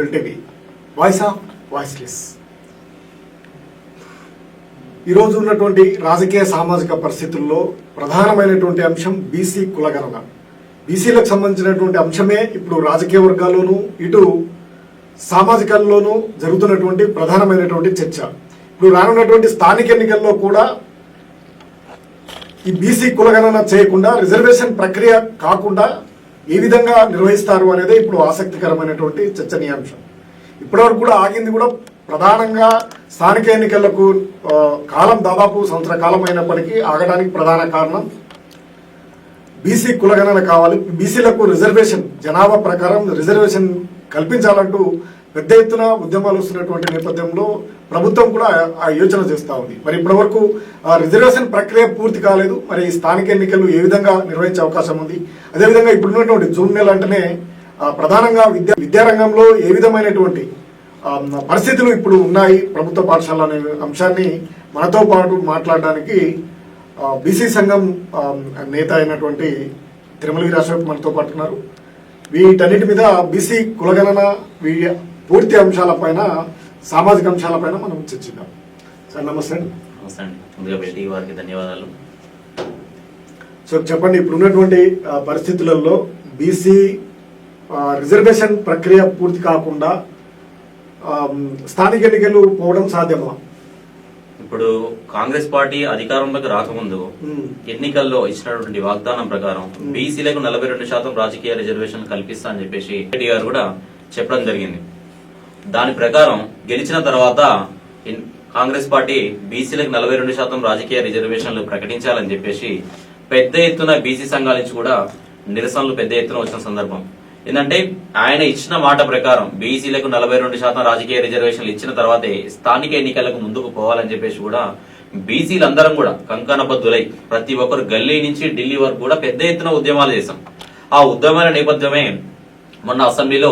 Cable TV voice of voiceless. ఈరోజు ఉన్నటువంటి రాజకీయ సామాజిక పరిస్థితుల్లో ప్రధానమైనటువంటి అంశం బీసీ కులగణన. బీసీలకు సంబంధించినటువంటి అంశమే ఇప్పుడు రాజకీయ వర్గాల్లోనూ ఇటు సామాజికల్లోనూ జరుగుతున్నటువంటి ప్రధానమైనటువంటి చర్చ. ఇప్పుడు రానున్నటువంటి స్థానిక ఎన్నికల్లో కూడా ఈ బీసీ కులగణన చేయకుండా రిజర్వేషన్ ప్రక్రియ కాకుండా ఏ విధంగా నిర్వహిస్తారు అనేది ఇప్పుడు ఆసక్తికరమైనటువంటి చర్చనీయాంశం. ఇప్పటివరకు కూడా ఆగింది కూడా ప్రధానంగా స్థానిక ఎన్నికలకు కాలం దాదాపు సంవత్సర కాలం అయినప్పటికీ ఆగడానికి ప్రధాన కారణం బీసీ కులగణన కావాలి, బీసీలకు రిజర్వేషన్ జనాభా ప్రకారం రిజర్వేషన్ కల్పించాలంటూ పెద్ద ఎత్తున ఉద్యమాలు వస్తున్నటువంటి నేపథ్యంలో ప్రభుత్వం కూడా ఆ యోచన చేస్తూ ఉంది. మరి ఇప్పటి వరకు రిజర్వేషన్ ప్రక్రియ పూర్తి కాలేదు. మరి స్థానిక ఎన్నికలు ఏ విధంగా నిర్వహించే అవకాశం ఉంది, అదేవిధంగా ఇప్పుడున్నటువంటి జూన్ నెల అంటేనే ప్రధానంగా విద్యారంగంలో ఏ విధమైనటువంటి పరిస్థితులు ఇప్పుడు ఉన్నాయి ప్రభుత్వ పాఠశాల అనే అంశాన్ని మనతో పాటు మాట్లాడడానికి బీసీ సంఘం నేత అయినటువంటి తిరుమల వీరాశోక్ మనతో పాటు ఉన్నారు. వీటన్నిటి మీద బీసీ కులగణన పూర్తి అంశాలపైన సామాజిక అంశాలపైన మనం చర్చిద్దాం. సార్ నమస్తే అండి. నమస్తే అండి. ముందుగా భేటీ వారికి ధన్యవాదాలు. సో చెప్పండి, ఇప్పుడున్నటువంటి పరిస్థితులలో బీసీ రిజర్వేషన్ ప్రక్రియ పూర్తి కాకుండా స్థానిక ఎన్నికలు పోవడం సాధ్యమా? ఇప్పుడు కాంగ్రెస్ పార్టీ అధికారంలోకి రాకముందు ఎన్నికల్లో ఇచ్చినటువంటి వాగ్దానం ప్రకారం బీసీలకు 42% రాజకీయ రిజర్వేషన్ కల్పిస్తా అని చెప్పేసి రెడ్డి గారు కూడా చెప్పడం జరిగింది. దాని ప్రకారం గెలిచిన తర్వాత కాంగ్రెస్ పార్టీ బీసీలకు 42% రాజకీయ రిజర్వేషన్లు ప్రకటించాలని చెప్పేసి పెద్ద ఎత్తున బీసీ సంఘాల నుంచి కూడా నిరసనలు పెద్ద ఎత్తున వచ్చిన సందర్భం. ఏంటంటే ఆయన ఇచ్చిన మాట ప్రకారం బీసీలకు 42% రాజకీయ రిజర్వేషన్లు ఇచ్చిన తర్వాతే స్థానిక ఎన్నికలకు ముందుకు పోవాలని చెప్పేసి కూడా బీసీలందరం కూడా కంకణబద్దులై ప్రతి ఒక్కరు గల్లీ నుంచి ఢిల్లీ వరకు కూడా పెద్ద ఎత్తున ఉద్యమాలు చేశాం. ఆ ఉద్యమాల నేపథ్యమే మొన్న అసెంబ్లీలో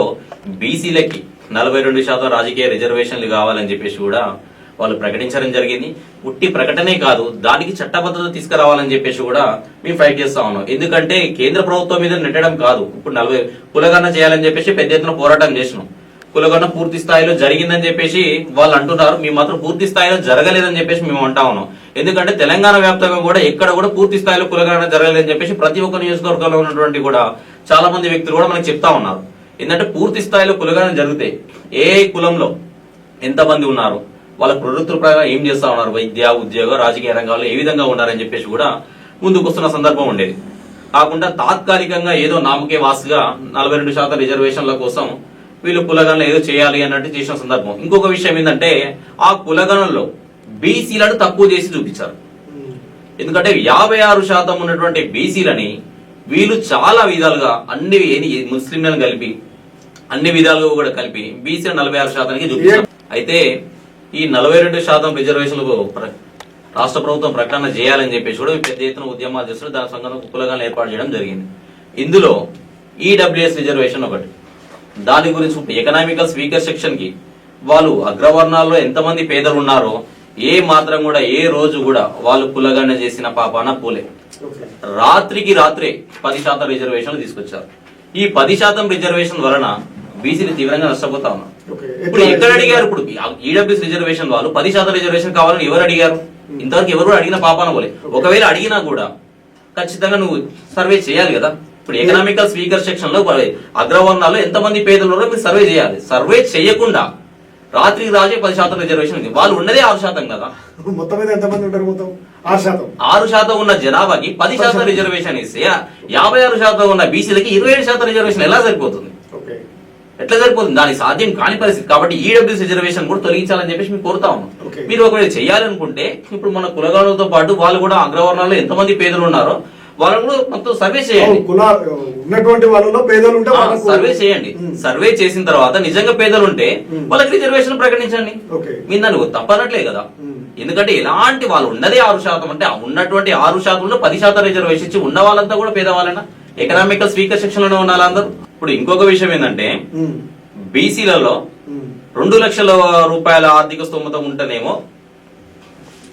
బీసీలకి 42% రాజకీయ రిజర్వేషన్లు కావాలని చెప్పేసి కూడా వాళ్ళు ప్రకటించడం జరిగింది. ఉట్టి ప్రకటనే కాదు, దానికి చట్టబద్ధత తీసుకురావాలని చెప్పేసి కూడా మేము ఫైట్ చేస్తా ఉన్నాం. ఎందుకంటే కేంద్ర ప్రభుత్వం మీద నెట్టడం కాదు, ఇప్పుడు 40 కులగణన చేయాలని చెప్పేసి పెద్ద ఎత్తున పోరాటం చేసినాం. కులగణన పూర్తి స్థాయిలో జరిగిందని చెప్పేసి వాళ్ళు అంటున్నారు, మేము మాత్రం పూర్తి స్థాయిలో జరగలేదని చెప్పేసి మేము అంటా ఉన్నాం. ఎందుకంటే తెలంగాణ వ్యాప్తంగా కూడా ఎక్కడ కూడా పూర్తి స్థాయిలో కులగణన జరగలేదని చెప్పేసి ప్రతి ఒక్క నియోజకవర్గంలో ఉన్నటువంటి కూడా చాలా మంది వ్యక్తులు కూడా మనకు చెప్తా ఉన్నారు. ఏంటంటే పూర్తి స్థాయిలో కులగణన జరిగితే ఏ కులంలో ఎంతమంది ఉన్నారు, వాళ్ళ ప్రవృత్తుల ప్రకారం ఏం చేస్తా ఉన్నారు, వైద్య ఉద్యోగ రాజకీయ రంగాల్లో ఏ విధంగా ఉన్నారని చెప్పేసి కూడా ముందుకు వస్తున్న సందర్భం ఉండేది. కాకుండా తాత్కాలికంగా ఏదో నామకే వాసుగా 42% రిజర్వేషన్ల కోసం వీళ్ళు కులగణన ఏదో చేయాలి అన్నట్టు చేసిన సందర్భం. ఇంకొక విషయం ఏంటంటే ఆ కులగణనలో బీసీలను తక్కువ చేసి చూపించారు. ఎందుకంటే 56% ఉన్నటువంటి బీసీలని వీళ్ళు చాలా విధాలుగా అన్ని ముస్లింలను కలిపి అన్ని విధాలుగా కూడా కలిపి బీసీ 46%కి చూపించారు. అయితే ఈ 42% రిజర్వేషన్లకు రాష్ట్ర ప్రభుత్వం ప్రకటన చేయాలని చెప్పేసి కూడా పెద్ద ఎత్తున ఉద్యమాలు చేస్తున్నారు. దాని సంఘంలో కులగణన ఏర్పాటు చేయడం జరిగింది. ఇందులో ఈడబ్ల్యూఎస్ రిజర్వేషన్ ఒకటి. దాని గురించి ఎకనామికల్ వీకర్ సెక్షన్ కి వాళ్ళు అగ్రవర్ణాల్లో ఎంతమంది పేదలు ఉన్నారో ఏ మాత్రం కూడా ఏ రోజు కూడా వాళ్ళు కులగణన చేసిన పాపాన పూలే. రాత్రికి రాత్రే 10% రిజర్వేషన్లు తీసుకొచ్చారు. ఈ 10% రిజర్వేషన్ వలన బీసీలు తీవ్రంగా నష్టపోతా ఉన్నారు. ఇప్పుడు ఎక్కడ అడిగారు? ఇప్పుడు ఈడబ్ల్యూఎస్ రిజర్వేషన్ వాళ్ళు 10% రిజర్వేషన్ కావాలని ఎవరు అడిగారు? ఇంతవరకు ఎవరు అడిగిన పాపాన పోలే. ఒకవేళ అడిగినా కూడా ఖచ్చితంగా నువ్వు సర్వే చేయాలి కదా. ఇప్పుడు ఎకనామికల్ వీకర్ సెక్షన్ లో అగ్రవర్ణాల్లో ఎంతమంది పేదలు ఉన్నారో మీరు సర్వే చేయాలి. సర్వే చేయకుండా రాత్రికి రాజే 10% రిజర్వేషన్ ఉంది. వాళ్ళు ఉన్నదే 6% కదా. మొత్తం మీద ఎంతమంది ఉంటారు? మొత్తం 6% ఉన్న జనాభాకి 10% రిజర్వేషన్ ఇస్తే 56% ఉన్న బీసీలకి 27% రిజర్వేషన్ ఎలా సరిపోతుంది? ఎట్లా సరిపోతుంది? దానికి సాధ్యం కాని పరిస్థితి. కాబట్టి ఈడబ్ల్యూఎస్ రిజర్వేషన్ కూడా తొలగించాలని చెప్పేసి మేము కోరుతా ఉన్నాం. మీరు ఒకవేళ చేయాలనుకుంటే ఇప్పుడు మన కులగణనతో పాటు వాళ్ళు కూడా అగ్రవర్ణాల్లో ఎంతమంది పేదలు ఉన్నారో వాళ్ళని కూడా మొత్తం సర్వే చేయండి. ఉన్నటువంటి వాళ్ళలో పేదలు ఉంటే సర్వే చేయండి. సర్వే చేసిన తర్వాత నిజంగా పేదలు ఉంటే వాళ్ళకి రిజర్వేషన్ ప్రకటించండి. మీరు దాన్ని తప్పనట్లే కదా. ఎందుకంటే ఎలాంటి వాళ్ళు ఉన్నదే 6% అంటే ఉన్నటువంటి 6%లో 10% రిజర్వేషన్ ఇచ్చి ఉన్న వాళ్ళంతా కూడా పేదవాళ్ళైనా ఎకనామికల్ వీకర్ సెక్షన్ లోనే ఉన్నారు అందరూ. ఇప్పుడు ఇంకొక విషయం ఏంటంటే బీసీలలో 2 లక్షల రూపాయల ఆర్థిక స్తోమత ఉంటేనేమో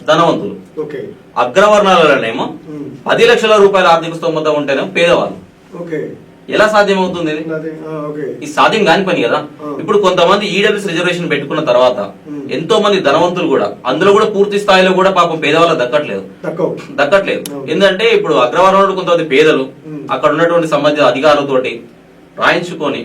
ధనవంతులు, అగ్రవర్ణాలలోనేమో 10 లక్షల రూపాయల ఆర్థిక స్తోమత ఉంటేనేమో పేదవాళ్ళు. ఎలా సాధ్యం అవుతుంది ఇది? ఓకే. ఇది సాధ్యం కాని పని కదా. ఇప్పుడు కొంతమంది ఈడబ్ల్యూఎస్ రిజర్వేషన్ పెట్టుకున్న తర్వాత ఎంతో మంది ధనవంతులు కూడా అందులో కూడా పూర్తి స్థాయిలో కూడా పాపం పేదవాళ్ళకి దక్కట్లేదు. ఎందుకంటే ఇప్పుడు అగ్రవర్ణంలో కొంతమంది పేదలు అక్కడ ఉన్నటువంటి సంబంధిత అధికారులతోటి రాయించుకొని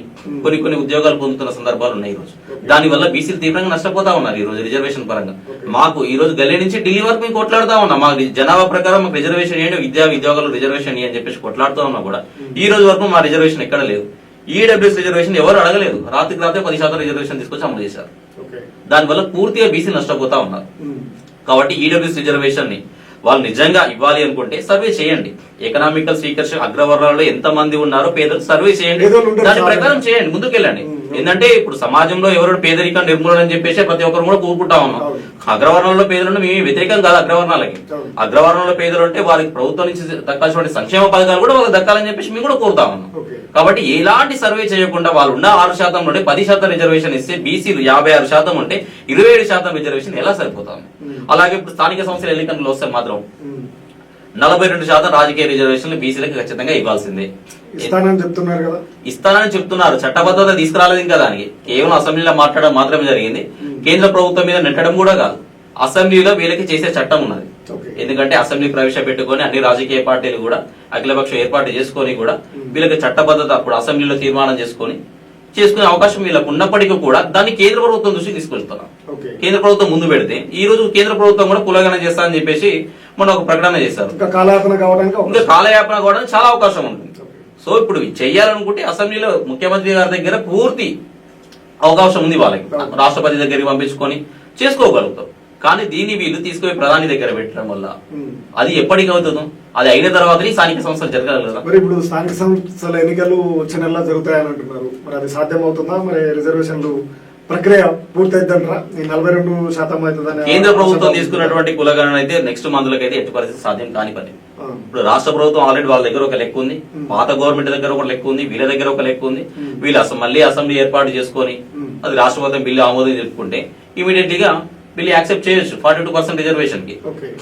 కొన్ని ఉద్యోగాలు పొందుతున్న సందర్భాలు ఉన్నాయి ఈ రోజు. దానివల్ల బీసీలు తీవ్రంగా నష్టపోతా ఉన్నారు ఈ రోజు రిజర్వేషన్ పరంగా. మాకు ఈ రోజు గల్లీ నుంచి ఢిల్లీ వరకు మేము కొట్లాడుతా ఉన్నాం. మా జనాభా ప్రకారం మాకు రిజర్వేషన్ ఇవ్వండి, ఉద్యోగాలు రిజర్వేషన్ అని చెప్పేసి కొట్లాడుతూ ఉన్నా కూడా ఈ రోజు వరకు మా రిజర్వేషన్ ఎక్కడ లేదు. ఈడబ్ల్యూఎస్ రిజర్వేషన్ ఎవరు అడగలేదు. రాత్రికి రాత్రి 10% రిజర్వేషన్ తీసుకొచ్చి అమలు చేశారు. దానివల్ల పూర్తిగా బీసీలు నష్టపోతా ఉన్నారు. కాబట్టి ఈడబ్ల్యూఎస్ రిజర్వేషన్ ని వాళ్ళు నిజంగా ఇవ్వాలి అనుకుంటే సర్వే చేయండి. ఎకనామికల్ స్పీకర్స్ అగ్రవర్ణాలలో ఎంత మంది ఉన్నారో పేదలు సర్వే చేయండి, దాని ప్రకారం చేయండి, ముందుకెళ్ళండి. ఏంటంటే ఇప్పుడు సమాజంలో ఎవరు పేదరికం నిర్మూలన అని చెప్పేసి ప్రతి ఒక్కరు కూడా కోరుకుంటా ఉన్నాం. అగ్రవర్ణంలో పేదలు మేము వ్యతిరేకం కాదు అగ్రవర్ణాలకి. అగ్రవర్ణంలో పేదలు అంటే వారికి ప్రభుత్వం నుంచి దక్కాల్సిన సంక్షేమ పథకాలు కూడా వాళ్ళకి దక్కాలని చెప్పేసి మేము కూడా కోరుతా ఉన్నాం. కాబట్టి ఎలాంటి సర్వే చేయకుండా వాళ్ళు ఉన్న 6% నుండి 10% రిజర్వేషన్ ఇస్తే బీసీలు 56% ఉంటే 27% రిజర్వేషన్ ఎలా సరిపోతాం? అలాగే ఇప్పుడు స్థానిక సంస్థల ఎన్నికలు వస్తే మాత్రం 42% రాజకీయ రిజర్వేషన్లు బీసీలకు ఖచ్చితంగా ఇవ్వాల్సిందే. ఇస్తానని చెప్తున్నారు. చట్టబద్ధత తీసుకురాలేదు ఇంకా. దానికి కేవలం అసెంబ్లీలో మాట్లాడడం మాత్రమే జరిగింది. కేంద్ర ప్రభుత్వం మీద నెట్టడం కూడా కాదు. అసెంబ్లీలో వీళ్ళకి చేసే చట్టం ఉన్నది. ఎందుకంటే అసెంబ్లీ ప్రవేశపెట్టుకొని అన్ని రాజకీయ పార్టీలు కూడా అఖిలపక్షం ఏర్పాటు చేసుకొని కూడా వీళ్ళకి చట్టబద్ధత అప్పుడు అసెంబ్లీలో తీర్మానం చేసుకునే అవకాశం వీళ్ళకు ఉన్నప్పటికీ కూడా దాన్ని కేంద్ర ప్రభుత్వం దృష్టికి తీసుకెళ్తున్నారు. కేంద్ర ప్రభుత్వం ముందు పెడితే ఈ రోజు కేంద్ర ప్రభుత్వం కూడా కులగన చేస్తా అని చెప్పేసి మొన్న ఒక ప్రకటన చేశారు. ఇంకా కాలయాపన కావడానికి చాలా అవకాశం ఉంటుంది. సో ఇప్పుడు చెయ్యాలనుకుంటే అసెంబ్లీలో ముఖ్యమంత్రి గారి దగ్గర పూర్తి అవకాశం ఉంది. వాళ్ళకి రాష్ట్రపతి దగ్గరికి పంపించుకొని చేసుకోగలుగుతారు. కానీ దీన్ని వీళ్ళు తీసుకుపోయి ప్రధాని దగ్గర పెట్టడం వల్ల అది ఎప్పటికి అవుతుందో అది అయిన తర్వాత స్థానిక సంస్థలు జరగాలి కదా. మరి ఇప్పుడు స్థానిక సంస్థల ఎన్నికలు వచ్చే నెలలో జరుగుతాయని అంటున్నారు. మరి అది సాధ్యం అవుతుందా? మరి రిజర్వేషన్లు ప్రక్రియ పూర్తయిద్దంటారా? 42% అవుతుందని కేంద్ర ప్రభుత్వం తీసుకున్నటువంటి కులగణన అయితే నెక్స్ట్ మంత్లకి అయితే ఎట్టి పరిస్థితి సాధ్యం కాని పని. ఇప్పుడు రాష్ట్ర ప్రభుత్వం ఆల్రెడీ వాళ్ళ దగ్గర ఒక లెక్క ఉంది, పాత గవర్నమెంట్ దగ్గర ఒక లెక్క ఉంది, వీళ్ళ దగ్గర ఒక లెక్క ఉంది. వీళ్ళు మళ్ళీ అసెంబ్లీ ఏర్పాటు చేసుకొని అది రాష్ట్ర ప్రభుత్వం బిల్లు ఆమోదం చెప్పుకుంటే ఇమీడియట్ గా వీళ్ళు యాక్సెప్ట్ చేయొచ్చు 42% రిజర్వేషన్ కి.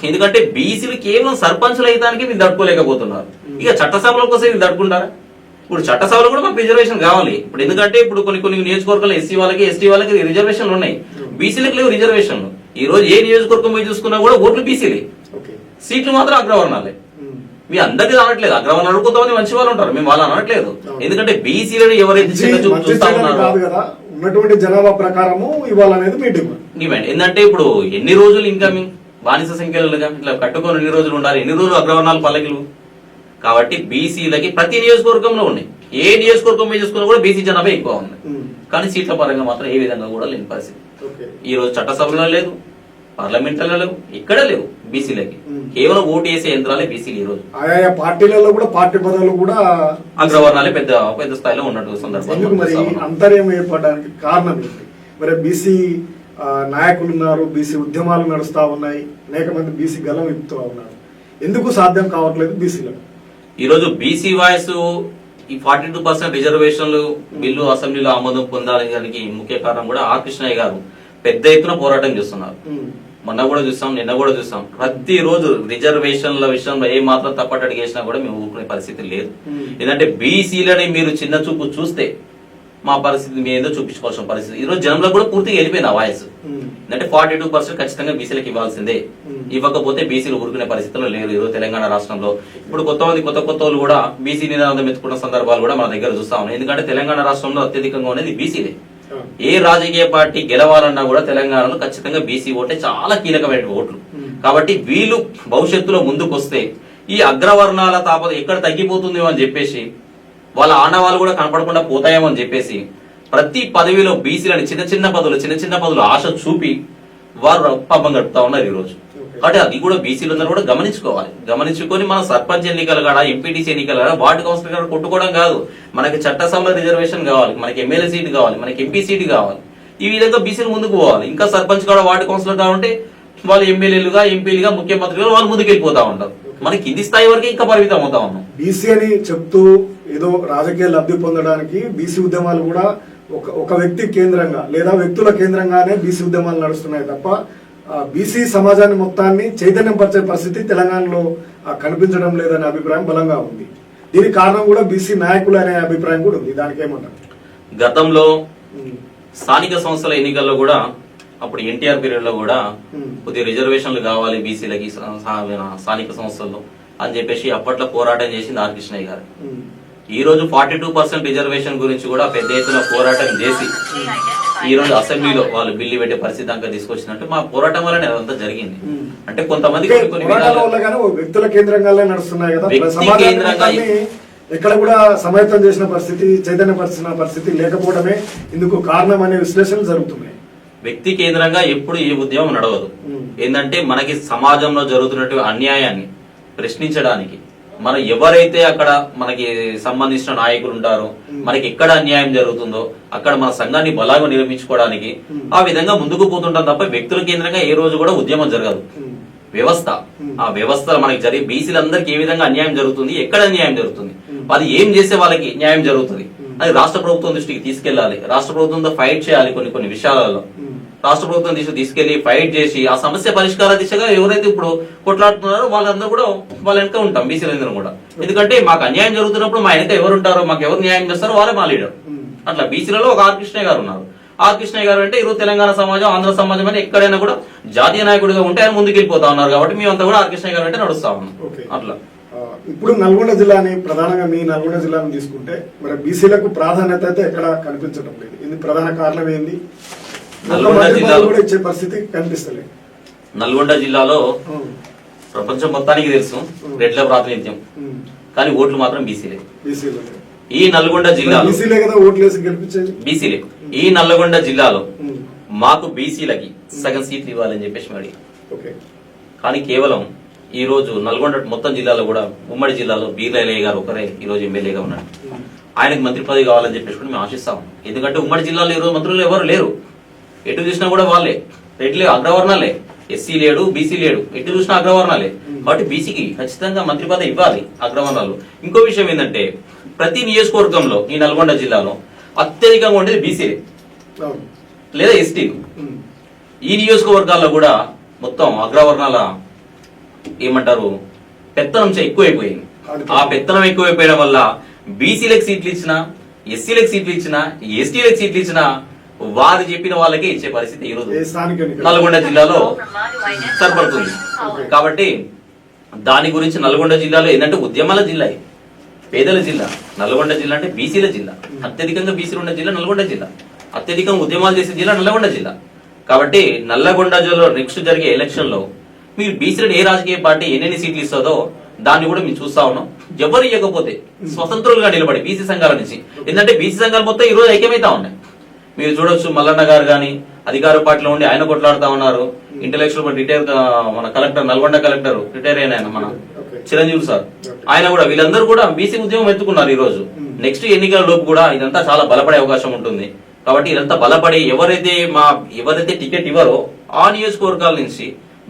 ఎందుకంటే బీసీలు కేవలం సర్పంచులు అయ్యడానికి వీళ్ళు తట్టుకోలేకపోతున్నారు. ఇక చట్టసభల కోసం వీళ్ళు తట్టుకుంటారా? ఇప్పుడు చట్టసభలో కూడా మాకు రిజర్వేషన్ కావాలి. ఇప్పుడు ఎందుకంటే ఇప్పుడు కొన్ని నియోజకవర్గాలు ఎస్సీ వాళ్ళకి ఎస్టీ వాళ్ళకి రిజర్వేషన్లు ఉన్నాయి, బీసీలకు లేవు రిజర్వేషన్లు. ఈ రోజు ఏ నియోజకవర్గం పోయి చూసుకున్నా కూడా ఓట్లు బీసీలే, సీట్లు మాత్రం అగ్రవర్ణాలే. మీ అందరికీ అనట్లేదు, అగ్రవర్ణాలు కొంతమంది మంచి వాళ్ళు ఉంటారు, మేము వాళ్ళు అనట్లేదు. ఎందుకంటే బీసీలను ఎవరైతే చిన్న చూపు చూస్తా ఉన్నారో ఉన్నటువంటి జనాభా ప్రకారము ఇవ్వాలనేది మీ డిమాండ్. ఏంటంటే ఇప్పుడు ఎన్ని రోజులు ఇన్కమింగ్ బానిస సంఖ్యలుగా ఇట్లా కట్టుకొని ఎన్ని రోజులు ఉండాలి, ఎన్ని రోజులు అగ్రవర్ణాలు పల్లకిలు. కాబట్టి బీసీలకి ప్రతి నియోజకవర్గంలో ఉన్నాయి. ఏ నియోజకవర్గం మీద చూసుకున్నా కూడా బీసీ జనాభా ఎక్కువ ఉంది. కానీ సీట్ల పరంగా మాత్రం ఏ విధంగా కూడా లేని పరిస్థితి. ఈ రోజు చట్టసభలో లేదు, పార్లమెంట్లో లేవు, ఇక్కడ లేవు బీసీలకి. కేవలం ఓటు వేసే యంత్రాలే బీసీలు. ఈ రోజు ఆయా పార్టీలలో కూడా పార్టీ పదవులు కూడా అగ్రవర్ణాలే పెద్ద స్థాయిలో ఉన్నట్టు సందర్భం. మరి అంతర్యం ఏర్పడడానికి కారణం ఏంటి? మరి బీసీ నాయకులు ఉన్నారు, బీసీ ఉద్యమాలు నడుస్తా ఉన్నాయి, అనేక మంది బీసీ గలం ఇస్తూ ఉన్నారు. ఎందుకు సాధ్యం కావట్లేదు బీసీలకు? ఈ రోజు బీసీ వాయిస్ ఈ 42% రిజర్వేషన్లు బిల్లు అసెంబ్లీలో ఆమోదం పొందాలని దానికి ముఖ్య కారణం కూడా ఆర్ కృష్ణయ్య గారు పెద్ద ఎత్తున పోరాటం చేస్తున్నారు. మొన్న కూడా చూస్తాం, నిన్న కూడా చూస్తాం. ప్రతి రోజు రిజర్వేషన్ల విషయంలో ఏ మాత్రం తప్పటడి చేసినా కూడా మేము ఊరుకునే పరిస్థితి లేదు. ఎందుకంటే బీసీలని మీరు చిన్న చూపు చూస్తే మా పరిస్థితి మీ ఏదో చూపించుకోవాల్సిన పరిస్థితి. ఈ రోజు జనంలో కూడా పూర్తిగా వెళ్ళిపోయింది ఆ వాయిస్. అంటే 42% ఖచ్చితంగా బీసీలకు ఇవ్వాల్సిందే, ఇవ్వకపోతే బీసీలు ఊరుకునే పరిస్థితుల్లో లేరు. ఈరోజు తెలంగాణ రాష్ట్రంలో ఇప్పుడు కొత్త వాళ్ళు కూడా బీసీ నినాదం ఎత్తుకున్న సందర్భాలు కూడా మన దగ్గర చూస్తా ఉన్నాం. ఎందుకంటే తెలంగాణ రాష్ట్రంలో అత్యధికంగా ఉన్నది బీసీలే. ఏ రాజకీయ పార్టీ గెలవాలన్నా కూడా తెలంగాణలో ఖచ్చితంగా బీసీ ఓటే చాలా కీలకమైన ఓట్లు. కాబట్టి వీళ్ళు భవిష్యత్తులో ముందుకు వస్తే ఈ అగ్రవర్ణాల తాపత ఎక్కడ తగ్గిపోతుందేమో అని చెప్పేసి, వాళ్ళ ఆనవాళ్ళు కూడా కనపడకుండా పోతాయేమో అని చెప్పేసి ప్రతి పదవిలో బీసీలని చిన్న చిన్న పదవులు ఆశ చూపి వారు పాపం గడుపుతా ఉన్నారు ఈ రోజు. కాబట్టి అది కూడా బీసీలందరూ కూడా గమనించుకొని మన సర్పంచ్ ఎన్నికలు కాడ, ఎంపీటీసీ ఎన్నికలు కాడ, వార్డు కౌన్సిలర్ కాడ కొట్టుకోవడం కాదు. మనకి చట్టసభలో రిజర్వేషన్ కావాలి, మనకి ఎమ్మెల్యే సీట్ కావాలి, మనకి ఎంపీ సీట్ కావాలి. ఈ విధంగా బీసీలు ముందుకు పోవాలి. ఇంకా సర్పంచ్ కాడ, వార్డు కౌన్సిలర్ కావాలంటే వాళ్ళు ఎమ్మెల్యేలుగా, ఎంపీలుగా, ముఖ్యమంత్రిగా వాళ్ళు ముందుకు వెళ్ళిపోతా ఉంటారు. మనకి కింది స్థాయి వరకు ఇంకా పరిమితం అవుతా ఉన్నాం. బీసీ అని చెప్తూ ఏదో రాజకీయ లబ్ధి పొందడానికి బీసీ ఉద్యమాలు కూడా ఒక వ్యక్తి కేంద్రంగా లేదా వ్యక్తుల కేంద్రంగానే బీసీ ఉద్యమాలు నడుస్తున్నాయి తప్ప బీసీ సమాజాన్ని మొత్తాన్ని చైతన్యం పరిచే పరిస్థితి తెలంగాణలో కనిపించడం లేదనే అభిప్రాయం బలంగా ఉంది. దీనికి కారణం కూడా బీసీ నాయకులు అనే అభిప్రాయం కూడా ఉంది. దానికి ఏమంటారు? గతంలో స్థానిక సంస్థల ఎన్నికల్లో కూడా అప్పుడు ఎన్టీఆర్ పీరియడ్ లో కూడా కొద్దిగా రిజర్వేషన్లు కావాలి బీసీలకి స్థానిక సంస్థల్లో అని చెప్పేసి అప్పట్లో పోరాటం చేసింది ఆర్ కృష్ణయ్య గారు. ఈ రోజు 42% రిజర్వేషన్ గురించి కూడా పెద్ద ఎత్తున పోరాటం చేసి ఈ రోజు అసెంబ్లీలో వాళ్ళు బిల్లు పెట్టే పరిస్థితి దాకా తీసుకొచ్చినట్టు మా పోరాటం వల్లనే అదంతా జరిగింది. అంటే కొంతమంది వ్యక్తుల కేంద్రంగానే నడుస్తున్నాయి కదా, వ్యక్తి కేంద్రంగా ఎక్కడ కూడా సమైతం చేసిన పరిస్థితి, చైతన్యపరిచిన పరిస్థితి లేకపోవడమే ఇందుకు కారణం అనే విశ్లేషణలు జరుగుతున్నాయి. వ్యక్తి కేంద్రంగా ఎప్పుడు ఏ ఉద్యమం నడవదు. ఏంటంటే మనకి సమాజంలో జరుగుతున్నటువంటి అన్యాయాన్ని ప్రశ్నించడానికి మనం ఎవరైతే అక్కడ మనకి సంబంధించిన నాయకులు ఉంటారో, మనకి ఎక్కడ అన్యాయం జరుగుతుందో అక్కడ మన సంఘాన్ని బలంగా నిర్మించుకోవడానికి ఆ విధంగా ముందుకు పోతుంటాం తప్ప వ్యక్తుల కేంద్రంగా ఏ రోజు కూడా ఉద్యమం జరగదు. వ్యవస్థ, ఆ వ్యవస్థలో మనకి జరిగే బీసీలందరికీ ఏ విధంగా అన్యాయం జరుగుతుంది, ఎక్కడ అన్యాయం జరుగుతుంది, అది ఏం చేసే వాళ్ళకి న్యాయం జరుగుతుంది అది రాష్ట్ర ప్రభుత్వం దృష్టికి తీసుకెళ్లాలి. రాష్ట్ర ప్రభుత్వంతో ఫైట్ చేయాలి. కొన్ని విషయాలలో రాష్ట్ర ప్రభుత్వం తీసుకెళ్లి ఫైట్ చేసి ఆ సమస్య పరిష్కార దిశగా ఎవరైతే ఇప్పుడు కొట్లాడుతున్నారో వాళ్ళందరూ కూడా వాళ్ళ వెనక ఉంటాం బీసీలందరూ కూడా. ఎందుకంటే మాకు అన్యాయం జరుగుతున్నప్పుడు మా వెనక ఎవరు ఉంటారో, మాకు ఎవరు న్యాయం చేస్తారో వాళ్ళే మా లీడర్. అట్లా బీసీలలో ఒక ఆర్ కృష్ణయ్య గారు ఉన్నారు. ఆర్ కృష్ణయ్య గారు అంటే ఈరోజు తెలంగాణ సమాజం, ఆంధ్ర సమాజం అని ఎక్కడైనా కూడా జాతీయ నాయకుడిగా ఉంటే ఆయన ముందుకు వెళ్ళిపోతా ఉన్నారు. కాబట్టి మేమంతా కూడా ఆర్ కృష్ణయ్య గారు అంటే నడుస్తా ఉన్నాం. అట్లా ఇప్పుడు నల్గొండ జిల్లాని ప్రధానంగా మీ నల్గొండ జిల్లాను తీసుకుంటే మరి బీసీలకు ప్రాధాన్యత అయితే ఎక్కడ కనిపించడం లేదు. ఇది ప్రధాన కారణం ఏంది? నల్గొండ జిల్లాలో కూడా ఇచ్చే పరిస్థితి కనిపిస్తలేదు. నల్గొండ జిల్లాలో ప్రపంచం మొత్తానికి తెలుసు రెడ్ల ప్రాతినిధ్యం, కానీ ఓట్లు మాత్రం బీసీలే. ఈ నల్గొండ జిల్లాలో బీసీలే కదా ఓట్లు వేసి గెలిపించేది, బీసీలే. ఈ నల్గొండ జిల్లాలో మాకు బీసీలకి సగం సీట్లు ఇవ్వాలని చెప్పేసి మరి, కానీ కేవలం ఈ రోజు నల్గొండ మొత్తం జిల్లాలో కూడా ఉమ్మడి జిల్లాలో బీర్లయ్య గారు ఒకరే ఈ రోజు ఎమ్మెల్యేగా ఉన్నారు. ఆయనకు మంత్రి పదవి కావాలని చెప్పేసి కూడా మేము ఆశిస్తాం. ఎందుకంటే ఉమ్మడి జిల్లాలో ఈ రోజు మంత్రులు ఎవరు లేరు. ఎటు చూసినా కూడా వాళ్ళే రెడ్లే, అగ్రవర్ణాలే. ఎస్సీ లేడు, బీసీ లేడు, ఎటు చూసినా అగ్రవర్ణాలే. కాబట్టి బీసీకి ఖచ్చితంగా మంత్రి పదవి ఇవ్వాలి అగ్రవర్ణాలు. ఇంకో విషయం ఏంటంటే ప్రతి నియోజకవర్గంలో ఈ నల్గొండ జిల్లాలో అత్యధికంగా ఉండేది బీసీలే లేదా ఎస్టీలు. ఈ నియోజకవర్గాల్లో కూడా మొత్తం అగ్రవర్ణాల ఏమంటారు పెత్తనం ఎక్కువైపోయింది. ఆ పెత్తనం ఎక్కువైపోయడం వల్ల బీసీలకు సీట్లు ఇచ్చినా, ఎస్సీలకు సీట్లు ఇచ్చినా, ఎస్టీలకు సీట్లు ఇచ్చినా వారు చెప్పిన వాళ్ళకే ఇచ్చే పరిస్థితి ఈ రోజు నల్గొండ జిల్లాలో సరిపడుతుంది. కాబట్టి దాని గురించి నల్గొండ జిల్లాలో ఏంటంటే ఉద్యమాల జిల్లా, పేదల జిల్లా. నల్గొండ జిల్లా అంటే బీసీల జిల్లా. అత్యధికంగా బీసీలు ఉన్న జిల్లా నల్గొండ జిల్లా. అత్యధికంగా ఉద్యమాలు చేసే జిల్లా నల్గొండ జిల్లా. కాబట్టి నల్లగొండ జిల్లాలో నెక్స్ట్ జరిగే ఎలక్షన్ లో మీరు బీసీలను ఏ రాజకీయ పార్టీ ఎన్ని సీట్లు ఇస్తుందో దాన్ని కూడా మేము చూస్తా ఉన్నాం. ఎవరు ఇవ్వకపోతే స్వతంత్రులుగా నిలబడి బీసీ సంఘాల నుంచి, ఎందుకంటే బీసీ సంఘాలు మొత్తం ఈ రోజు ఐక్యమైతా ఉన్నాయి. మీరు చూడొచ్చు మల్లన్న గారు గాని అధికార పార్టీలో ఉండి ఆయన కొట్లాడుతా ఉన్నారు. ఇంటలెక్చువల్ రిటైర్ మన కలెక్టర్, నల్గొండ కలెక్టర్ రిటైర్ అయిన ఆయన మన చిరంజీవి సార్, ఆయన కూడా వీళ్ళందరూ కూడా బీసీ ఉద్యమం ఎత్తుకున్నారు. ఈ రోజు నెక్స్ట్ ఎన్నికల లోపు కూడా ఇదంతా చాలా బలపడే అవకాశం ఉంటుంది. కాబట్టి ఇదంతా బలపడి ఎవరైతే టికెట్ ఇవ్వరో ఆ నియోజకవర్గాల నుంచి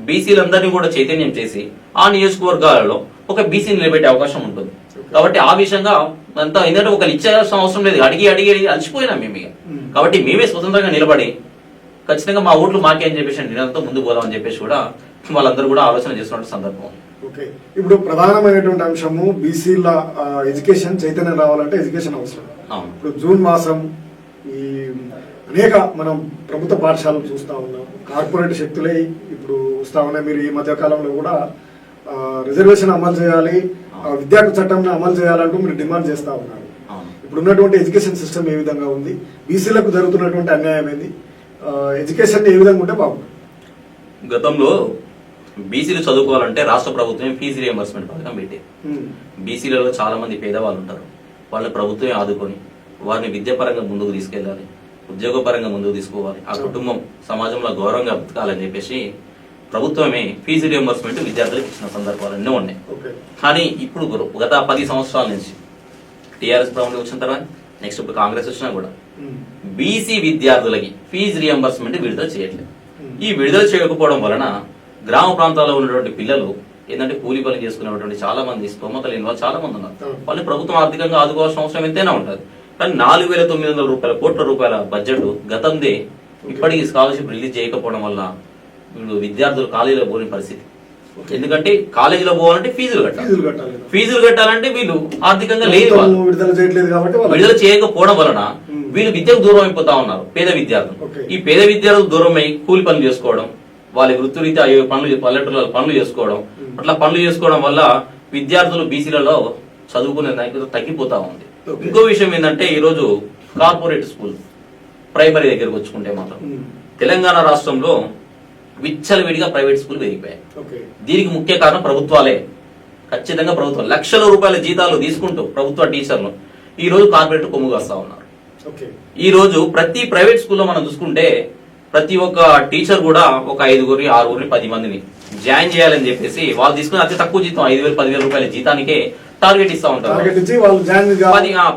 బీసీలందరినీ కూడా చైతన్యం చేసి ఆ నియోజకవర్గాలలో ఒక బీసీ నిలబెట్టే అవకాశం ఉంటుంది. కాబట్టి ఆ విషయంగా అంతా ఎందుకంటే ఒకరు ఇచ్చేయాల్సిన అవసరం లేదు. అడిగి అలసిపోయినాం మేము ఇక. కాబట్టి మేమే స్వతంత్రంగా నిలబడి ఖచ్చితంగా మా ఓట్లు మాకే అని చెప్పేసి నిరంతరం ముందు పోదామని చెప్పేసి కూడా వాళ్ళందరూ కూడా ఆలోచన చేస్తున్న సందర్భం. ఓకే, ఇప్పుడు ప్రధానమైనటువంటి అంశము బీసీల ఎడ్యుకేషన్ చైతన్యం రావాలంటే ఎడ్యుకేషన్ అవసరం. ఇప్పుడు జూన్ మాసం ఈ అనేక మనం ప్రభుత్వ పాఠశాలలు చూస్తా ఉన్నాం. కార్పొరేట్ శక్తులే ఇప్పుడు వస్తా ఉన్నాయి. మీరు ఈ మధ్య కాలంలో కూడా రిజర్వేషన్ అమలు చేయాలి, విద్యా చట్టం అమలు చేయాలంటూ మీరు డిమాండ్ చేస్తా ఉన్నారు. ఇప్పుడు ఉన్నటువంటి ఎడ్యుకేషన్ సిస్టమ్ ఏ విధంగా ఉంది, బీసీలకు జరుగుతున్నటువంటి అన్యాయం ఏంది, ఎడ్యుకేషన్ ఏ విధంగా ఉంటే బాగుంది? గతంలో బీసీలు చదువుకోవాలంటే రాష్ట్ర ప్రభుత్వం ఫీజు రియంబర్స్మెంట్ పథకం పెట్టేది. బీసీలలో చాలా మంది పేదవాళ్ళు ఉంటారు. వాళ్ళ ప్రభుత్వమే ఆదుకొని వారిని విద్యాపరంగా ముందుకు తీసుకెళ్లాలి, ఉద్యోగపరంగా ముందుకు తీసుకోవాలి, ఆ కుటుంబం సమాజంలో గౌరవంగా బతకాలని చెప్పేసి ప్రభుత్వమే ఫీజు రియంబర్స్మెంట్ విద్యార్థులకు ఇచ్చిన సందర్భాలు ఎన్నో ఉన్నాయి. కానీ ఇప్పుడు గత 10 సంవత్సరాల నుంచి టీఆర్ఎస్ ప్రభుత్వం వచ్చిన తర్వాత నెక్స్ట్ ఇప్పుడు కాంగ్రెస్ వచ్చినా కూడా బీసీ విద్యార్థులకి ఫీజు రియంబర్స్మెంట్ విడుదల చేయట్లేదు. ఈ విడుదల చేయకపోవడం వలన గ్రామ ప్రాంతాల్లో ఉన్నటువంటి పిల్లలు ఏంటంటే కూలీ పని చేసుకునేటువంటి చాలా మంది స్తోమత లేని వాళ్ళు చాలా మంది ఉన్నారు. వాళ్ళు ప్రభుత్వం ఆర్థికంగా ఆదుకోవాల్సిన అవసరం ఎంతైనా ఉంటుంది. కానీ 4,900 కోట్ల రూపాయల బడ్జెట్ గతందే ఇప్పటికీ స్కాలర్షిప్ రిలీజ్ చేయకపోవడం వల్ల వీళ్ళు విద్యార్థులు ఖాళీలో పోని పరిస్థితి. ఎందుకంటే కాలేజీలో పోవాలంటే ఫీజులు కట్టాలి. ఫీజులు కట్టాలంటే వీళ్ళు ఆర్థికంగా లేదు, వాళ్ళు విడుదల చేయట్లేదు కాబట్టి విడుదల చేయకపోవడం వలన వీళ్ళు విద్యకు దూరం అయిపోతా ఉన్నారు. పేద విద్యార్థులు ఈ పేద విద్యార్థులు దూరమై కూలి పనులు చేసుకోవడం, వాళ్ళ వృత్తిరీత్యా పనులు పల్లెటూళ్ళ పనులు చేసుకోవడం, అట్లా పనులు చేసుకోవడం వల్ల విద్యార్థులు బీసీలలో చదువుకునే నాయకులు తగ్గిపోతా ఉంది. ఇంకో విషయం ఏంటంటే ఈ రోజు కార్పొరేట్ స్కూల్ ప్రైమరీ దగ్గరకు వచ్చుకుంటే మాత్రం తెలంగాణ రాష్ట్రంలో విచ్చలవిడిగా ప్రైవేట్ స్కూల్ పెరిగిపోయాయి. దీనికి ముఖ్య కారణం ప్రభుత్వాలే, ఖచ్చితంగా ప్రభుత్వం. లక్షల రూపాయల జీతాలు తీసుకుంటూ ప్రభుత్వ టీచర్లు ఈ రోజు కార్పొరేట్ కొమ్ము కాస్తా ఉన్నారు. ఈ రోజు ప్రతి ప్రైవేట్ స్కూల్లో మనం చూసుకుంటే ప్రతి ఒక్క టీచర్ కూడా ఒక 5 6 10 మందిని జాయిన్ చేయాలని చెప్పేసి వాళ్ళు తీసుకుని అతి తక్కువ జీతం 5,000 10,000 రూపాయల జీతానికే టార్గెట్ ఇస్తా ఉంటారు.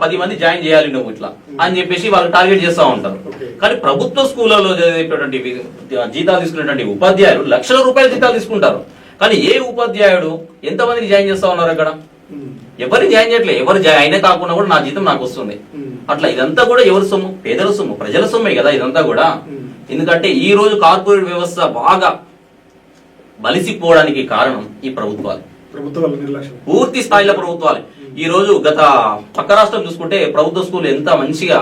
10 మంది జాయిన్ చేయాలి నువ్వు ఇట్లా అని చెప్పేసి వాళ్ళు టార్గెట్ చేస్తా ఉంటారు. కానీ ప్రభుత్వ స్కూళ్లలో చదివేటటువంటి జీతాలు తీసుకునేటువంటి ఉపాధ్యాయులు లక్షల రూపాయల జీతాలు తీసుకుంటారు. కానీ ఏ ఉపాధ్యాయుడు ఎంతమందికి జాయిన్ చేస్తా ఉన్నారు అక్కడ? ఎవరిని జాయిన్ చేయట్లేదు. ఎవరు అయినా కాకుండా కూడా నా జీతం నాకు వస్తుంది. అట్లా ఇదంతా కూడా ఎవరి సొమ్ము? పేదల సొమ్ము, ప్రజల సొమ్మే కదా ఇదంతా కూడా. ఎందుకంటే ఈ రోజు కార్పొరేట్ వ్యవస్థ బాగా బలిసిపోవడానికి కారణం ఈ ప్రభుత్వాలు, పూర్తి స్థాయిలో ప్రభుత్వాలు. ఈ రోజు గత పక్క రాష్ట్రం చూసుకుంటే ప్రభుత్వ స్కూల్ ఎంత మంచిగా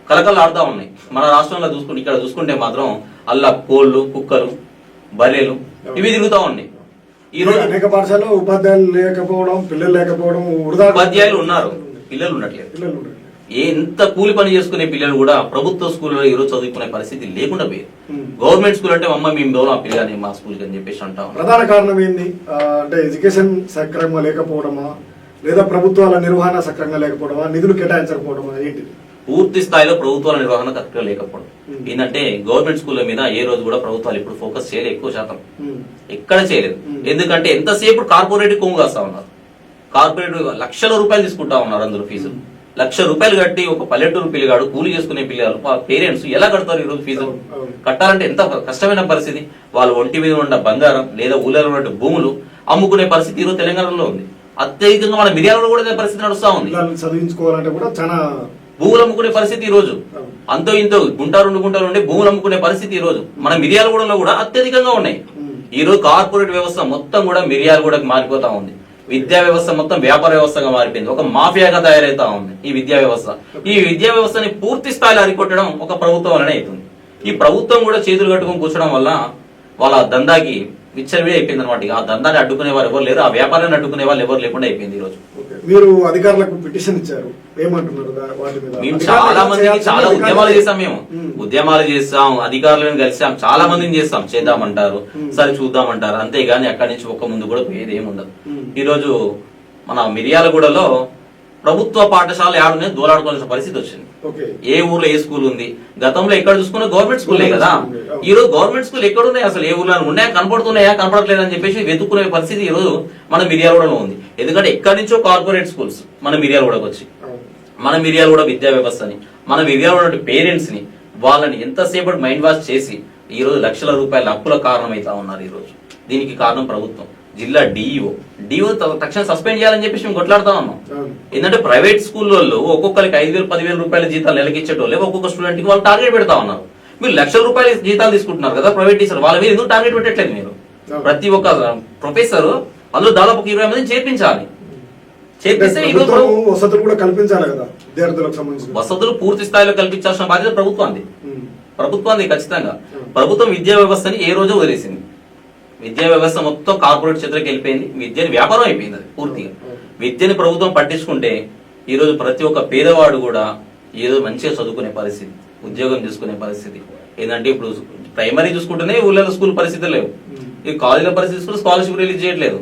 కలకలాడుతా ఉన్నాయి. మన రాష్ట్రంలో చూసుకుంటే ఇక్కడ చూసుకుంటే మాత్రం అల్లా కోళ్లు, కుక్కలు, బర్రెలు ఇవి తిరుగుతా ఉన్నాయి. ఈ రోజు అనేక పాఠశాలలో ఉపాధ్యాయులు లేకపోవడం, పిల్లలు లేకపోవడం, ఉపాధ్యాయులు ఉన్నారు, పిల్లలు ఉండట్లేదు. ఎంత కూలి పని చేసుకునే పిల్లలు కూడా ప్రభుత్వ స్కూల్లో ఈ రోజు చదువుకునే పరిస్థితి లేకుండా పోయారు. గవర్నమెంట్ స్కూల్ అంటే అమ్మ మేము దూరం పిల్లగానే మా స్కూల్ అని చెప్పేసి అంటాం. ప్రధాన కారణం ఏంది అంటే ఎడ్యుకేషన్ సక్రమంగా లేకపోవడమా, లేదా ప్రభుత్వాల నిర్వహణ సక్రమంగా లేకపోవడమా, నిధులు కేటాయించకపోవడమా, ఏంటిది? పూర్తి స్థాయిలో ప్రభుత్వాల నిర్వహణ కరెక్ట్గా లేకపోవడం. ఏంటంటే గవర్నమెంట్ స్కూళ్ళ మీద ఏ రోజు కూడా ప్రభుత్వాలు ఇప్పుడు ఫోకస్ చేయలేదు, ఎక్కువ శాతం ఎక్కడ చేయలేదు. ఎందుకంటే ఎంతసేపు కార్పొరేట్ కొమ్ము కాస్తా ఉన్నారు. కార్పొరేట్ లక్షల రూపాయలు తీసుకుంటా ఉన్నారు అందులో ఫీజులు. 1,00,000 రూపాయలు కట్టి ఒక పల్లెటూరు పిల్లగాడు కూలి చేసుకునే పిల్లలు పేరెంట్స్ ఎలా కడతారు ఈ రోజు ఫీజులు? కట్టాలంటే ఎంత కష్టమైన పరిస్థితి. వాళ్ళు ఒంటి మీద ఉన్న బంగారం లేదా ఊళ్ళలో ఉన్న భూములు అమ్ముకునే పరిస్థితి ఈ రోజు తెలంగాణలో ఉంది. అత్యధికంగా మన మిర్యాలలో కూడా అదే పరిస్థితి నడుస్తా ఉంది. చదివించుకోవాలంటే కూడా చాలా భూములు అమ్ముకునే పరిస్థితి ఈ రోజు. అంతో ఇంతో గుంటారు ఉండి భూములు అమ్ముకునే పరిస్థితి ఈ రోజు మన మిర్యాలగూడలో కూడా అత్యధికంగా ఉన్నాయి. ఈ రోజు కార్పొరేట్ వ్యవస్థ మొత్తం కూడా మిర్యాలగూడకి మారిపోతా ఉంది. విద్యా వ్యవస్థ మొత్తం వ్యాపార వ్యవస్థగా మారిపోయింది, ఒక మాఫియాగా తయారైతా ఉంది ఈ విద్యా వ్యవస్థ. ఈ విద్యా వ్యవస్థని పూర్తి స్థాయిలో అరికొట్టడం ఒక ప్రభుత్వం వల్లనే అవుతుంది. ఈ ప్రభుత్వం కూడా చేతులు కట్టుకుని కూర్చోడం వల్ల వాళ్ళ దందాకి విచ్చలవిడి అయిపోయింది అనమాట. ఆ దందాన్ని అడ్డుకునే వాళ్ళు ఎవరు లేరు, ఆ వ్యాపారాన్ని అడ్డుకునే వాళ్ళు ఎవరు లేకుండా అయిపోయింది ఈ రోజు. మీరు అధికారులకు పిటిషన్ ఇచ్చారు, ఏమంటున్నారు వాటి మీద? మేము చాలా మందికి చాలా ఉద్యమాలు చేస్తాం, మేము ఉద్యమాలు చేస్తాం, అధికారులను కలిసాం, చాలా మందిని చేస్తాం. చేద్దామంటారు, సరే చూద్దామంటారు, అంతేగాని అక్కడి నుంచి ఒక్క ముందు కూడా పోయేది ఏముండదు. ఈ రోజు మన మిర్యాలగూడలో ప్రభుత్వ పాఠశాల ఏడునే దూలాడుకోవాల్సిన పరిస్థితి వచ్చింది. ఏ ఊర్లో ఏ స్కూల్ ఉంది? గతంలో ఎక్కడ చూసుకున్నా గవర్నమెంట్ స్కూలే కదా. ఈ రోజు గవర్నమెంట్ స్కూల్ ఎక్కడున్నాయి? అసలు ఏ ఊర్లో ఉన్నాయా, కనపడుతున్నాయా, కనపడట్లేదని చెప్పేసి వెతుక్కునే పరిస్థితి ఈ రోజు మన మిర్యాలగూడలో ఉంది. ఎందుకంటే ఎక్కడి నుంచో కార్పొరేట్ స్కూల్స్ మన మిర్యాలగూడకు వచ్చి మన మిర్యాలగూడ విద్యా వ్యవస్థని, మన మిర్యాలగూడ పేరెంట్స్ ని, వాళ్ళని ఎంతసేపటి మైండ్ వాష్ చేసి ఈ రోజు లక్షల రూపాయల అప్పుల కారణమైతా ఉన్నారు. ఈ రోజు దీనికి కారణం ప్రభుత్వం, జిల్లా డిఈఓ తక్షణం సస్పెండ్ చేయాలని చెప్పేసి మేము కొట్లాడుతా ఉన్నాం. ఏంటంటే ప్రైవేట్ స్కూల్లో ఒక్కొక్కరికి 5,000 10,000 రూపాయల జీతాలు నెలకి ఇచ్చేటోళ్ళే ఒక్కొక్క స్టూడెంట్ కి వాళ్ళు టార్గెట్ పెడతా ఉన్నారు. మీరు లక్షల రూపాయల జీతాలు తీసుకుంటున్నారు కదా ప్రైవేట్ టీచర్, వాళ్ళ మీద ఎందుకు టార్గెట్ పెట్టట్లేదు? మీరు ప్రతి ఒక్క ప్రొఫెసర్ అందులో దాదాపు 20 మందిని చేర్పించాలి. చేర్పిస్తే వసతులు కూడా కల్పించాలి కదా విద్యార్థులకు సంబంధించి. వసతులు పూర్తి స్థాయిలో కల్పించాల్సిన బాధ్యత ప్రభుత్వానికి ఖచ్చితంగా. ప్రభుత్వం విద్యా వ్యవస్థని ఏ రోజు వదిలేసింది. విద్యా వ్యవస్థ మొత్తం కార్పొరేట్ చేతులకు వెళ్ళిపోయింది, విద్యని వ్యాపారం అయిపోయింది అది పూర్తిగా. విద్యని ప్రభుత్వం పట్టించుకుంటే ఈ రోజు ప్రతి ఒక్క పేదవాడు కూడా ఏదో మంచిగా చదువుకునే పరిస్థితి, ఉద్యోగం చేసుకునే పరిస్థితి. ఏంటంటే ఇప్పుడు ప్రైమరీ చూసుకుంటేనే ఊళ్ళలో స్కూల్ పరిస్థితులు లేవు, ఈ కాలేజీల పరిస్థితులు స్కాలర్షిప్ రిలీజ్ చేయట్లేదు.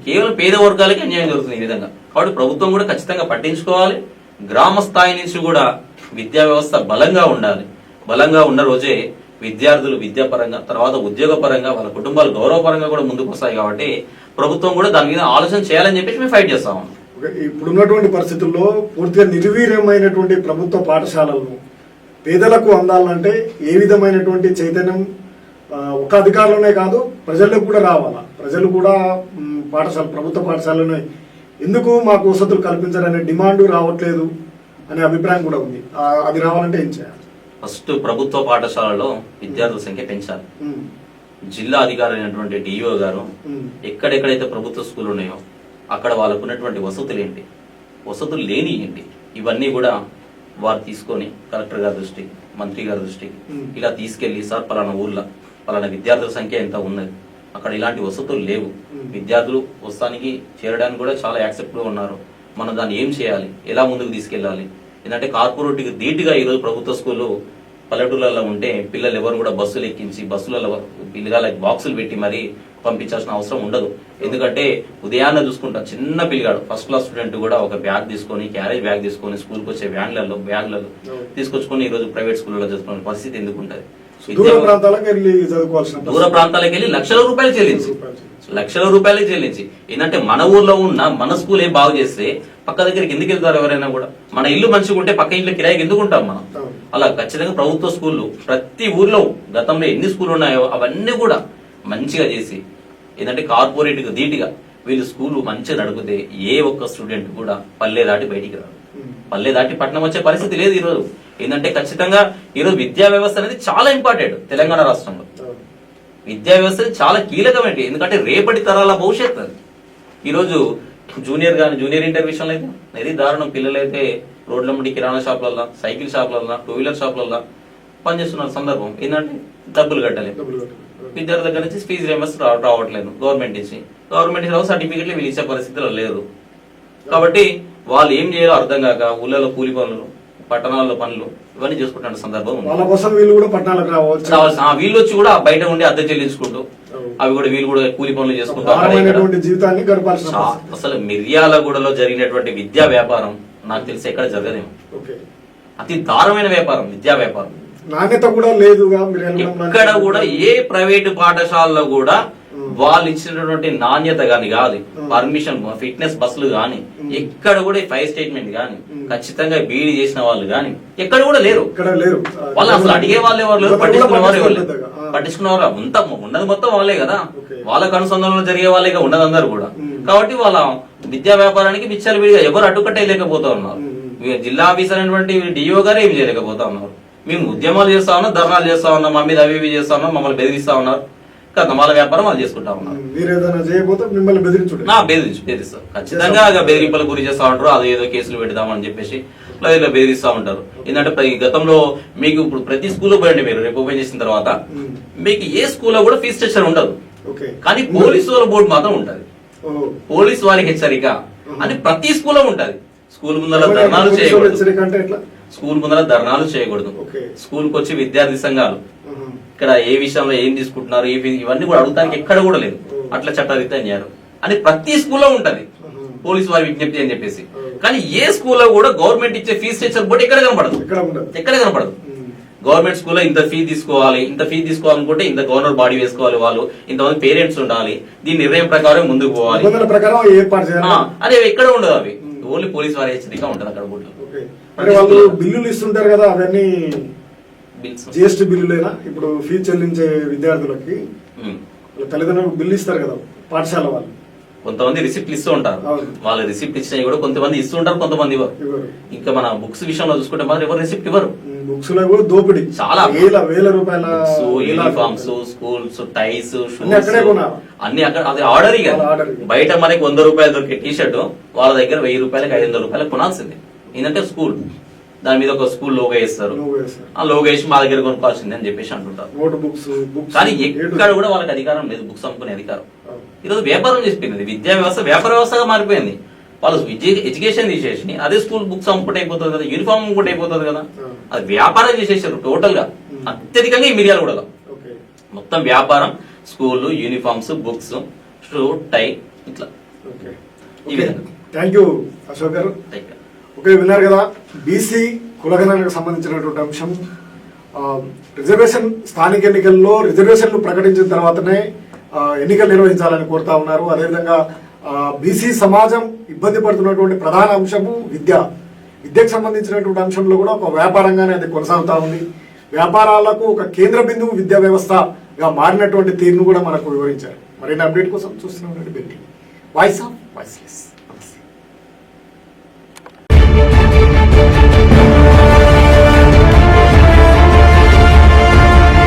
కేవలం పేద వర్గాలకి అన్యాయం జరుగుతుంది ఈ విధంగా. కాబట్టి ప్రభుత్వం కూడా ఖచ్చితంగా పట్టించుకోవాలి. గ్రామ స్థాయి నుంచి కూడా విద్యా వ్యవస్థ బలంగా ఉండాలి. బలంగా ఉన్న రోజే విద్యార్థులు విద్యాపరంగా, తర్వాత ఉద్యోగ పరంగా, వాళ్ళ కుటుంబాలు గౌరవపరంగా కూడా ముందుకు వస్తాయి. కాబట్టి ప్రభుత్వం కూడా దాని మీద ఆలోచన చేయాలని చెప్పేసి మేము ఫైట్ చేస్తాము. ఇప్పుడున్నటువంటి పరిస్థితుల్లో పూర్తిగా నిర్వీర్యమైనటువంటి ప్రభుత్వ పాఠశాలలను పేదలకు అందాలంటే ఏ విధమైనటువంటి చైతన్యం ఒక అధికారులనే కాదు ప్రజలకు కూడా రావాలా? ప్రజలు కూడా ప్రభుత్వ పాఠశాలను ఎందుకు మాకు వసతులు కల్పించాలనే డిమాండ్ రావట్లేదు అనే అభిప్రాయం కూడా ఉంది. అది రావాలంటే ఏం చేయాలి? ఫస్ట్ ప్రభుత్వ పాఠశాలలో విద్యార్థుల సంఖ్య పెంచాలి. జిల్లా అధికారి అయినటువంటి డిఓ గారు ఎక్కడెక్కడైతే ప్రభుత్వ స్కూల్ ఉన్నాయో అక్కడ వాళ్ళకు ఉన్నటువంటి వసతులు ఏంటి, వసతులు లేని ఏంటి, ఇవన్నీ కూడా వారు తీసుకొని కలెక్టర్ గారి దృష్టికి, మంత్రి గారి దృష్టికి ఇలా తీసుకెళ్లి, సార్ పలానా ఊర్లో పలానా విద్యార్థుల సంఖ్య ఎంత ఉన్నది, అక్కడ ఇలాంటి వసతులు లేవు, విద్యార్థులు వస్తానికి చేరడానికి కూడా చాలా యాక్సెప్ట్గా ఉన్నారు, మనం దాన్ని ఏం చేయాలి, ఎలా ముందుకు తీసుకెళ్ళాలి. ఎందుకంటే కార్పొరేట్కి ధీటుగా ఈరోజు ప్రభుత్వ స్కూళ్ళు పల్లెటూళ్ళలో ఉంటే పిల్లలు ఎవరు కూడా బస్సులు ఎక్కించి బస్సులలో పిల్లగాళ్ళకి బాక్సులు పెట్టి మరీ పంపించాల్సిన అవసరం ఉండదు. ఎందుకంటే ఉదయాన్నే చూసుకుంటా చిన్న పిల్లగాడు ఫస్ట్ క్లాస్ స్టూడెంట్ కూడా ఒక బ్యాగ్ తీసుకొని, క్యారేజ్ బ్యాగ్ తీసుకొని స్కూల్కి వచ్చే బ్యాగ్లలో తీసుకొచ్చుకొని ఈ రోజు ప్రైవేట్ స్కూల్లో చదువుకునే పరిస్థితి ఎందుకు ఉంటుంది? దూర ప్రాంతాలకు వెళ్ళి లక్షల రూపాయలు చెల్లించి ఏంటంటే మన ఊర్లో ఉన్న మన స్కూల్ ఏం బాగు చేస్తే పక్క దగ్గరికి ఎందుకు వెళ్తారు ఎవరైనా కూడా? మన ఇల్లు మంచిగా ఉంటే పక్క ఇంట్లో కిరాయికి ఎందుకు ఉంటాం మనం? అలా ఖచ్చితంగా ప్రభుత్వ స్కూళ్ళు ప్రతి ఊర్లో గతంలో ఎన్ని స్కూళ్ళు ఉన్నాయో అవన్నీ కూడా మంచిగా చేసి ఏంటంటే కార్పొరేట్ కు ధీటుగా వీళ్ళు స్కూల్ మంచిగా నడిపితే ఏ ఒక్క స్టూడెంట్ కూడా పల్లె దాటి బయటికి రాదు, పల్లె దాటి పట్టణం వచ్చే పరిస్థితి లేదు ఈరోజు. ఏంటంటే ఖచ్చితంగా ఈరోజు విద్యా వ్యవస్థ అనేది చాలా ఇంపార్టెంట్. తెలంగాణ రాష్ట్రంలో విద్యా వ్యవస్థ చాలా కీలకమైనది. ఎందుకంటే రేపటి తరాల భవిష్యత్తు అది. ఈరోజు జూనియర్ ఇంటర్ విషయంలో అయితే ఇది దారుణం. పిల్లలైతే రోడ్ల ముందు కిరాణా షాపులల్లో, సైకిల్ షాపులల్లో, టూ వీలర్ షాపులల్లో పనిచేస్తున్న సందర్భం ఏంటంటే డబ్బులు కట్టలేదు. విద్యార్థి దగ్గర నుంచి ఫీజు రియంబర్స్ రావట్లేదు గవర్నమెంట్ నుంచి సర్టిఫికెట్లు వీళ్ళు ఇచ్చే పరిస్థితుల్లో లేదు. కాబట్టి వాళ్ళు ఏం చేయాలో అర్థం కాక ఊళ్ళలో కూలి పనులు, పట్టణాల్లో పనులు ఇవన్నీ చేసుకుంటున్న సందర్భం వీళ్ళు వచ్చి కూడా బయట ఉండి అద్దె చెల్లించుకుంటూ అవి కూడా వీళ్ళు కూడా కూలి పనులు చేసుకుంటూ అసలు మిర్యాలగూడలో జరిగినటువంటి విద్యా వ్యాపారం నాకు తెలిసి ఎక్కడ జరగదేమో. అతి దారుణమైన వ్యాపారం విద్యా వ్యాపారం. నాణ్యత కూడా లేదు. ఇక్కడ కూడా ఏ ప్రైవేటు పాఠశాలలో కూడా వాళ్ళు ఇచ్చినటువంటి నాణ్యత గాని కాదు, పర్మిషన్ ఫిట్నెస్ బస్సులు గాని, ఎక్కడ కూడా ఫైవ్ స్టేట్మెంట్ గాని, ఖచ్చితంగా బీఈడీ చేసిన వాళ్ళు గాని ఎక్కడ కూడా లేరు. వాళ్ళు అసలు అడిగే వాళ్ళు ఎవరు లేరు, పట్టించుకున్నవారు అంత ఉన్నది మొత్తం వాళ్ళే కదా, వాళ్ళకు అనుసంధానంలో జరిగే వాళ్ళే ఉన్నది అందరు కూడా. కాబట్టి వాళ్ళ విద్యా వ్యాపారానికి విచ్చలవిడిగా ఎవరు అడ్డుకట్టే లేకపోతా ఉన్నారు. జిల్లా ఆఫీసర్ అయినటువంటి డిఓ గారు ఏమి చేయలేకపోతా ఉన్నారు. మేము ఉద్యమాలు చేస్తా ఉన్నాం, ధర్నాలు చేస్తా ఉన్నాం, మా మీద అవి ఇవి చేస్తా ఉన్నాం, మమ్మల్ని బెదిరిస్తా ఉన్నారు. కదా వాళ్ళ వ్యాపారం వాళ్ళు చేసుకుంటా ఉన్నారు. బెదిరిస్తారు ఖచ్చితంగా. బెదిరింపులకు గురి చేస్తా ఉంటారు, అది ఏదో కేసులు పెడదామని చెప్పేసి ఇలా బెదిరిస్తా ఉంటారు. ఏంటంటే గతంలో మీకు ఇప్పుడు ప్రతి స్కూల్లో పోయండి, మీరు రేపు ఓపెన్ చేసిన తర్వాత మీకు ఏ స్కూల్లో కూడా ఫీజు స్ట్రక్చర్ ఉండదు, కానీ పోలీసు వాళ్ళ బోర్డు మాత్రం ఉంటది. పోలీసు వారికి హెచ్చరిక అని ప్రతి స్కూల్లో ఉంటది. స్కూల్ ముందర ధర్నాలు చేయకూడదు, స్కూల్ కు వచ్చి విద్యార్థి సంఘాలు ఇక్కడ ఏ విషయంలో ఏం తీసుకుంటున్నారు ఇవన్నీ కూడా అడుగుతానికి ఎక్కడ కూడా లేదు, అట్లా చట్టరీత్యా అయ్యారు అని ప్రతి స్కూల్లో ఉంటది పోలీసు వారి విజ్ఞప్తి అని చెప్పేసి. కానీ ఏ స్కూల్లో కూడా గవర్నమెంట్ ఇచ్చే ఫీజు స్ట్రక్చర్ బోర్డు ఎక్కడ కనపడదు. గవర్నమెంట్ స్కూల్లో ఇంత ఫీ తీసుకోవాలనుకుంటే ఇంత గవర్నర్ బాడీ వేసుకోవాలి, వాళ్ళు ఇంతమంది పేరెంట్స్ ఉండాలి, దీని నిర్ణయం ప్రకారం ముందుకు పోవాలి అదే ఎక్కడ ఉండదు. అవి ఓన్లీ పోలీస్ వారి హెచ్చరిక ఉంటది అక్కడ బోర్డు. బిల్లులు ఇస్తుంటారు కదా, అవన్నీ జిఎస్టీ బిల్లులేనా? ఇప్పుడు ఫీజు చెల్లించే విద్యార్థులకి తల్లిదండ్రులకు బిల్లు ఇస్తారు కదా పాఠశాల వాళ్ళు, కొంతమంది రిసిప్ట్ ఇస్తూ ఉంటారు. వాళ్ళ రిసిప్ట్ ఇచ్చినా కూడా కొంతమంది ఇస్తుంటారు, కొంతమంది ఇవ్వరు. ఇంకా మన బుక్స్ విషయంలో చూసుకుంటే మాత్రం ఎవరు రిసిప్ట్ ఇవ్వరు. బుక్స్ లో కూడా దోపిడీ చాలా, వేల రూపాయల యూనిఫామ్స్, స్కూల్స్, టైస్, అన్ని అక్కడ అది ఆర్డర్. బయట మనకి 100 రూపాయలు దొరికే టీ షర్ట్ వాళ్ళ దగ్గర 1000 రూపాయలకి 500 రూపాయలకు కొనాల్సింది. ఏంటంటే స్కూల్ దాని మీద ఒక స్కూల్ లోగో వేస్తారు, ఆ లోగో వేసి మా దగ్గర కొనుక్కోవాల్సింది అని చెప్పేసి అంటుంటారు. కానీ ఎక్కడ కూడా వాళ్ళకి అధికారం లేదు, బుక్స్ అమ్ముకునే అధికారం. ఈరోజు వ్యాపారం చేసిపోయింది, విద్యా వ్యవస్థ వ్యాపార వ్యవస్థగా మారిపోయింది. వాళ్ళు ఎడ్యుకేషన్ తీసేసి అదే స్కూల్ బుక్స్ అమ్ముకుంటే అయిపోతుంది కదా, యూనిఫామ్ అమ్ముకుంటే అయిపోతుంది కదా, అది వ్యాపారం చేసేసారు టోటల్ గా. అత్యధికంగా ఈ మిర్యాలు కూడా మొత్తం వ్యాపారం, స్కూల్ యూనిఫామ్స్, బుక్స్, షూ, టై, ఇట్లా. Thank you Ashok garu. Okay, విన్నారు కదా బీసీ కులగణనకు సంబంధించినటువంటి అంశం. రిజర్వేషన్ స్థానిక ఎన్నికల్లో రిజర్వేషన్లు ప్రకటించిన తర్వాతనే ఎన్నికలు నిర్వహించాలని కోరుతా ఉన్నారు. అదేవిధంగా బీసీ సమాజం ఇబ్బంది పడుతున్నటువంటి ప్రధాన అంశము విద్యకు సంబంధించినటువంటి అంశంలో కూడా ఒక వ్యాపారంగానే అది కొనసాగుతా ఉంది. వ్యాపారాలకు ఒక కేంద్ర బిందువు విద్యా వ్యవస్థగా మారినటువంటి తీరును కూడా మనకు వివరించారు. మరిన్ని అప్డేట్ కోసం చూస్తున్నాం వాయిస్ ఆఫ్ వాయిస్లెస్.